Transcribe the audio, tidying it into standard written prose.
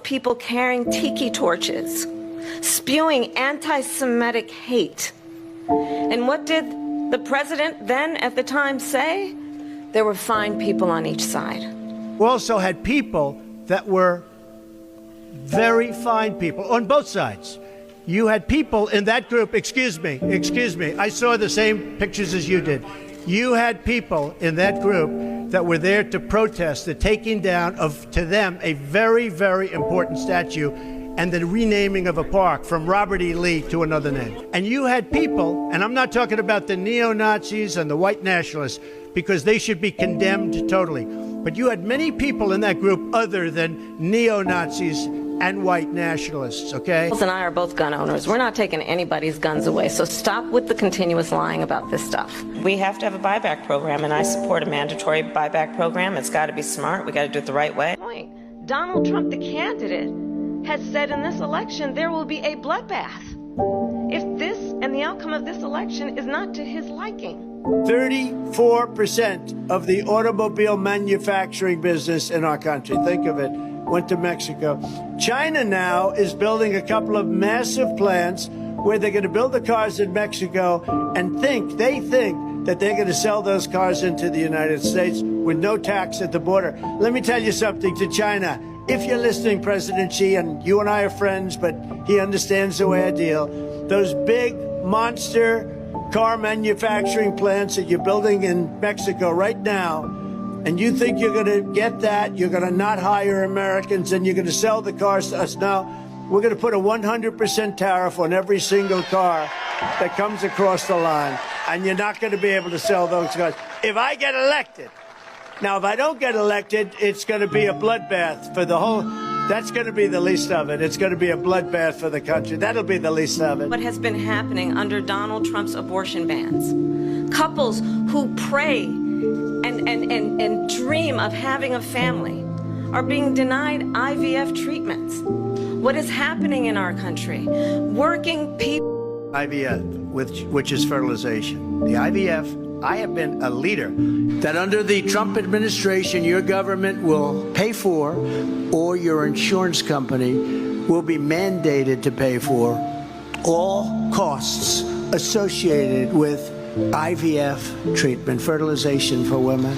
people carrying tiki torches, spewing anti-Semitic hate. And what did the president then at the time say? There were fine people on each side. We also had people that were very fine people on both sides. You had people in that group, excuse me, I saw the same pictures as you did. You had people in that group that were there to protest the taking down of, to them, a very, very important statue and the renaming of a park from Robert E. Lee to another name. And you had people, and I'm not talking about the neo-Nazis and the white nationalists, because they should be condemned totally. But you had many people in that group other than neo-Nazis and white nationalists, okay? And I are both gun owners. We're not taking anybody's guns away, so stop with the continuous lying about this stuff. We have to have a buyback program, and I support a mandatory buyback program. It's got to be smart. We got to do it the right way. Donald Trump, the candidate, has said in this election there will be a bloodbath if this and the outcome of this election is not to his liking. 34% of the automobile manufacturing business in our country, think of it, went to Mexico. China now is building a couple of massive plants where they're going to build the cars in Mexico and they think that they're going to sell those cars into the United States with no tax at the border. Let me tell you something to China. If you're listening, President Xi, and you and I are friends, but he understands the way I deal, those big monster car manufacturing plants that you're building in Mexico right now, and you think you're going to get that, you're going to not hire Americans, and you're going to sell the cars to us. Now, we're going to put a 100% tariff on every single car that comes across the line, and you're not going to be able to sell those cars. If I get elected, now, if I don't get elected, it's going to be a bloodbath for the whole, that's going to be the least of it. It's going to be a bloodbath for the country. That'll be the least of it. What has been happening under Donald Trump's abortion bans? Couples who pray and dream of having a family are being denied IVF treatments. What is happening in our country? Working people. IVF, which is fertilization. The IVF, I have been a leader that under the Trump administration, your government will pay for, or your insurance company will be mandated to pay for, all costs associated with IVF treatment, fertilization for women.